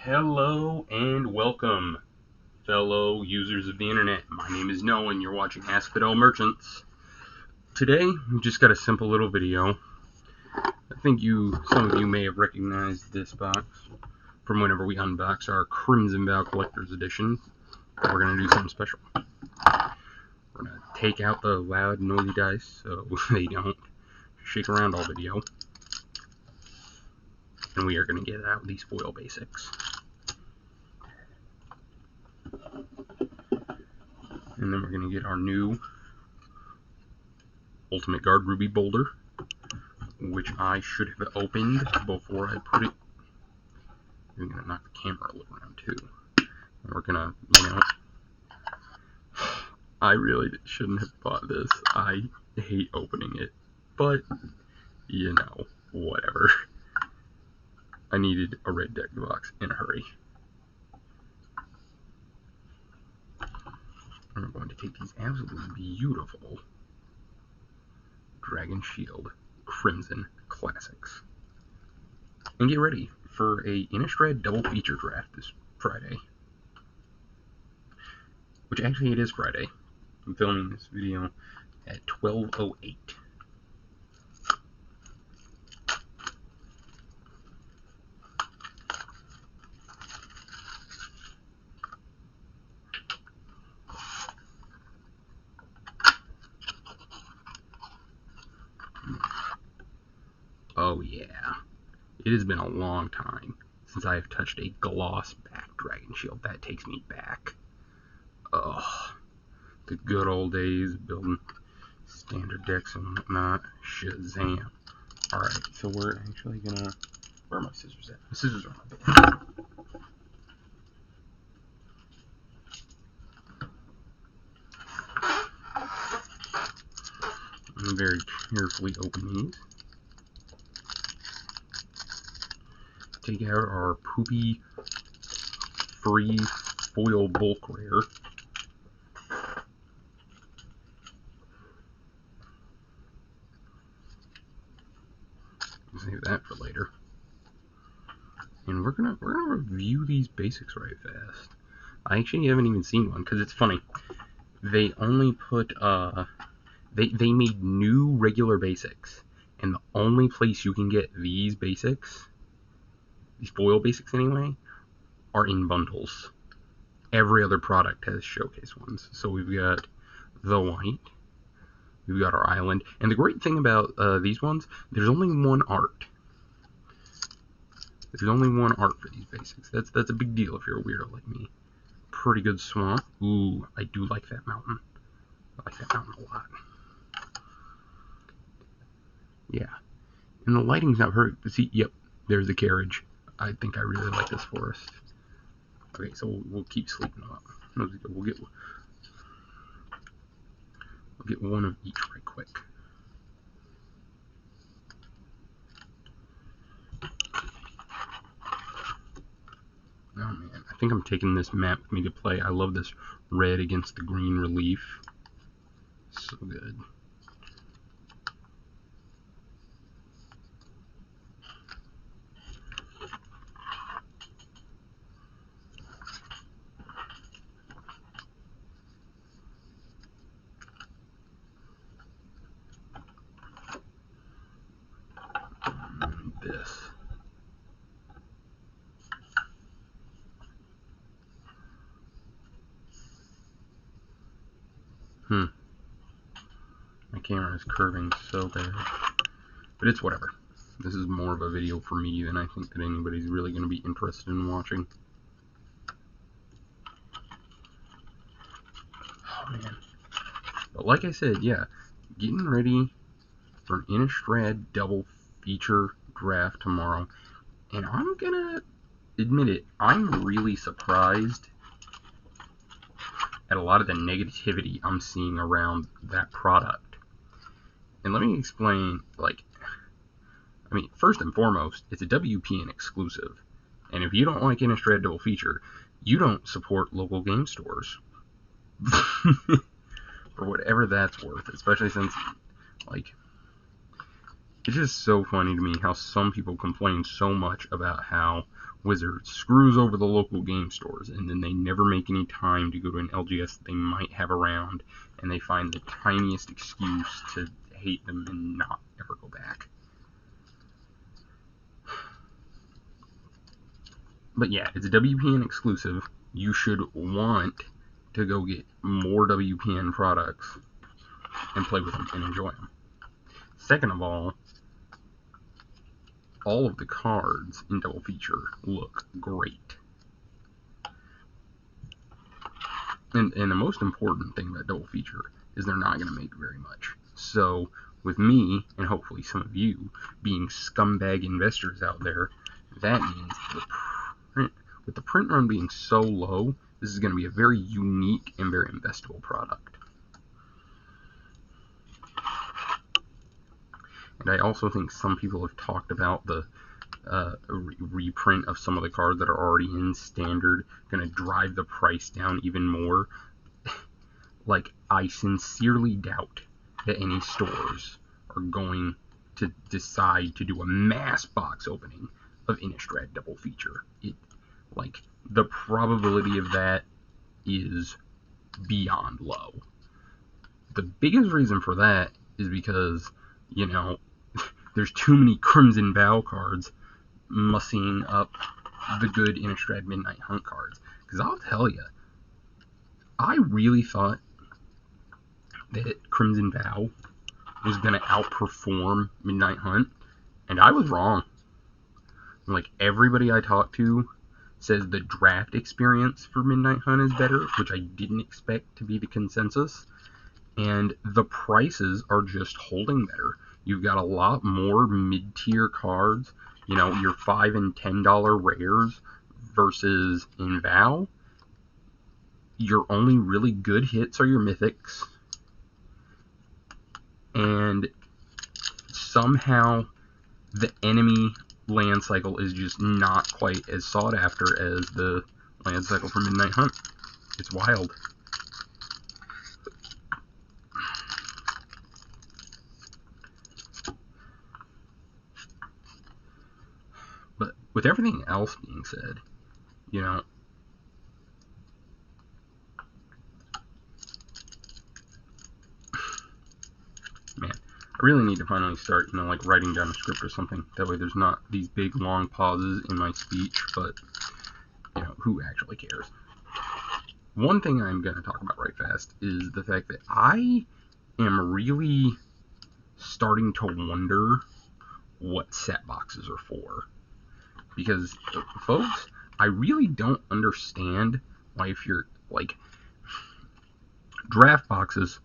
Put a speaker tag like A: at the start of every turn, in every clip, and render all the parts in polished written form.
A: Hello and welcome, fellow users of the internet. My name is Noah and you're watching Ask Fidel Merchants. Today, we just got a simple little video. I think some of you may have recognized this box from whenever we unbox our Crimson Vow Collector's Edition. But we're going to do something special. We're going to take out the loud, noisy dice so they don't shake around all video. And we are going to get out these foil basics. And then we're going to get our new Ultimate Guard Ruby Boulder, which I should have opened before I put it. I'm going to knock the camera a little around too. And we're going to, I really shouldn't have bought this. I hate opening it. But, whatever. I needed a red deck box in a hurry. And we're going to take these absolutely beautiful Dragon Shield Crimson Classics and get ready for a Innistrad double feature draft this Friday. Which actually it is Friday. I'm filming this video at 12:08. Oh yeah, it has been a long time since I have touched a gloss back Dragon Shield. That takes me back. Ugh, the good old days of building standard decks and whatnot. Shazam. Alright, so we're actually gonna... Where are my scissors at? My scissors are on my bed. I'm very carefully open these. Take out our poopy free foil bulk rare. Save that for later. And we're gonna review these basics right fast. I actually haven't even seen one because it's funny. They only put they made new regular basics, and the only place you can get these basics, these foil basics anyway, are in bundles. Every other product has showcase ones. So we've got the white, we've got our island, and the great thing about these ones, there's only one art. There's only one art for these basics. That's a big deal if you're a weirdo like me. Pretty good swamp. Ooh, I do like that mountain. I like that mountain a lot. Yeah. And the lighting's not perfect, but see, yep, there's the carriage. I think I really like this forest. Okay, so we'll keep sleeping them up. We'll get one of each right quick. Oh man, I think I'm taking this map with me to play. I love this red against the green relief. So good. This. My camera is curving so bad. But it's whatever. This is more of a video for me than I think that anybody's really going to be interested in watching. Oh man. But like I said, yeah, getting ready for an Innistrad double feature draft tomorrow. And I'm gonna admit it, I'm really surprised at a lot of the negativity I'm seeing around that product. And let me explain, first and foremost, it's a WPN exclusive. And if you don't like Innistrad double feature, you don't support local game stores. For whatever that's worth, especially since, it's just so funny to me how some people complain so much about how Wizards screws over the local game stores, and then they never make any time to go to an LGS that they might have around, and they find the tiniest excuse to hate them and not ever go back. But yeah, it's a WPN exclusive. You should want to go get more WPN products and play with them and enjoy them. Second of all of the cards in Double Feature look great. And the most important thing about Double Feature is they're not going to make very much. So with me, and hopefully some of you, being scumbag investors out there, that means with the print run being so low, this is going to be a very unique and very investable product. And I also think some people have talked about the reprint of some of the cards that are already in standard going to drive the price down even more. Like, I sincerely doubt that any stores are going to decide to do a mass box opening of Innistrad Double Feature. The probability of that is beyond low. The biggest reason for that is because, there's too many Crimson Vow cards mussing up the good Innistrad Midnight Hunt cards. Because I'll tell you, I really thought that Crimson Vow was going to outperform Midnight Hunt, and I was wrong. Everybody I talked to says the draft experience for Midnight Hunt is better, which I didn't expect to be the consensus, and the prices are just holding better. You've got a lot more mid-tier cards, your $5 and $10 rares, versus in Vow, your only really good hits are your mythics, and somehow the enemy land cycle is just not quite as sought after as the land cycle for Midnight Hunt. It's wild. But with everything else being said, man, I really need to finally start, writing down a script or something. That way there's not these big, long pauses in my speech, but, who actually cares? One thing I'm going to talk about right fast is the fact that I am really starting to wonder what set boxes are for. Because, folks, I really don't understand why if you're, draft boxes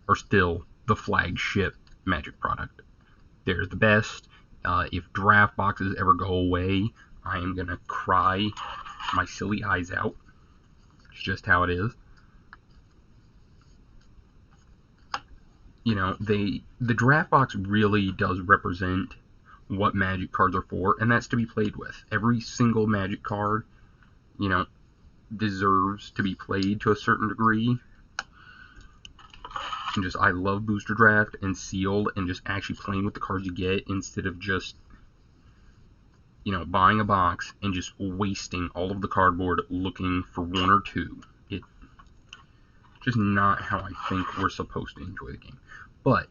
A: are still the flagship Magic product. They're the best. If draft boxes ever go away, I am going to cry my silly eyes out. It's just how it is. The draft box really does represent what Magic cards are for, and that's to be played with. Every single Magic card, deserves to be played to a certain degree. And I love Booster Draft and Sealed and just actually playing with the cards you get instead of just, buying a box and just wasting all of the cardboard looking for one or two. It's just not how I think we're supposed to enjoy the game. But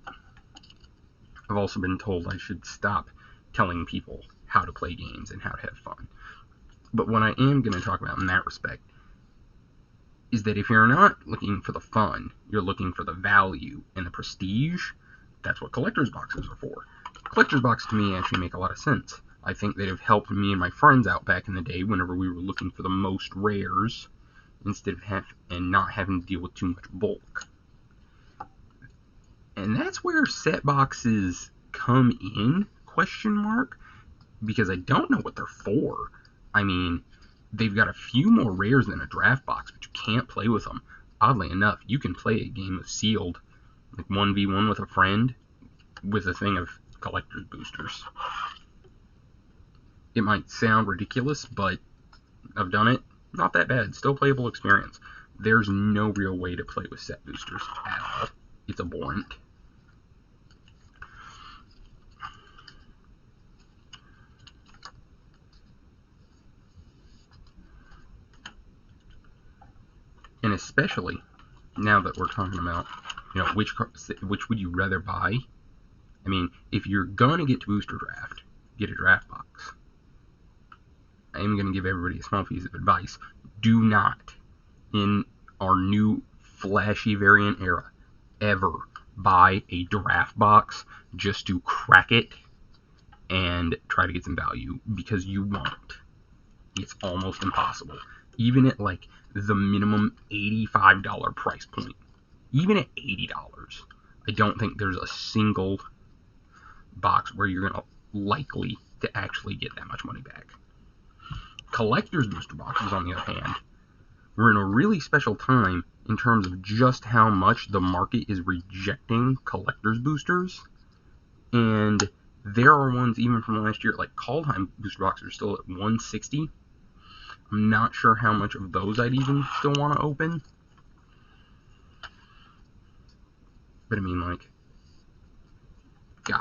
A: I've also been told I should stop telling people how to play games and how to have fun. But what I am going to talk about in that respect is that if you're not looking for the fun, you're looking for the value and the prestige, that's what collector's boxes are for. Collector's boxes to me actually make a lot of sense. I think they'd have helped me and my friends out back in the day whenever we were looking for the most rares instead of not having to deal with too much bulk. And that's where set boxes come in, ? Because I don't know what they're for. I mean, they've got a few more rares than a draft box, but you can't play with them. Oddly enough, you can play a game of Sealed, 1v1 with a friend, with a thing of collector's boosters. It might sound ridiculous, but I've done it. Not that bad. Still playable experience. There's no real way to play with set boosters at all. It's abhorrent. And especially now that we're talking about, which would you rather buy? I mean, if you're gonna get to booster draft, get a draft box. I am gonna give everybody a small piece of advice: do not, in our new flashy variant era, ever buy a draft box just to crack it and try to get some value, because you won't. It's almost impossible. Even at like the minimum $85 price point, even at $80, I don't think there's a single box where you're likely to actually get that much money back. Collector's booster boxes, on the other hand, we're in a really special time in terms of just how much the market is rejecting collector's boosters. And there are ones even from last year, like Kaldheim booster boxes are still at $160. I'm not sure how much of those I'd even still want to open. But I mean, like, gosh.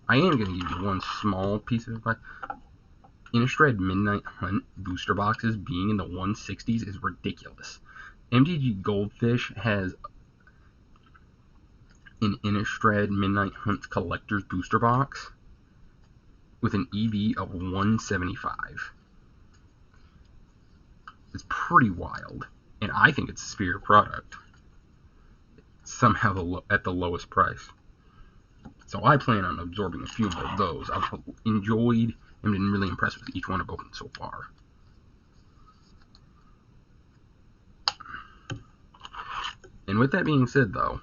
A: I am going to give you one small piece of advice. Innistrad Midnight Hunt booster boxes being in the 160s is ridiculous. MTG Goldfish has an Innistrad Midnight Hunt Collector's booster box with an EV of 175. It's pretty wild, and I think it's a superior product. Somehow at the lowest price. So I plan on absorbing a few of those. I've enjoyed and been really impressed with each one I've opened so far. And with that being said, though,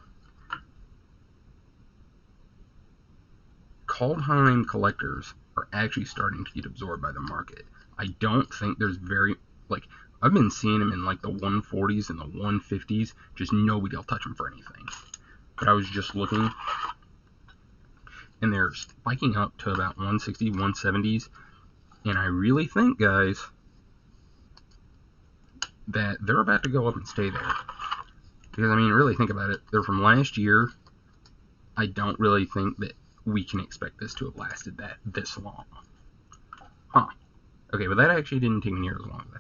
A: Kaldheim collectors are actually starting to get absorbed by the market. I don't think there's I've been seeing them in like the 140s and the 150s. Just nobody will touch them for anything. But I was just looking, and they're spiking up to about 160, 170s. And I really think, guys, that they're about to go up and stay there. Because, I mean, really think about it. They're from last year. I don't really think that we can expect this to have lasted this long. Huh. Okay, but that actually didn't take me near as long as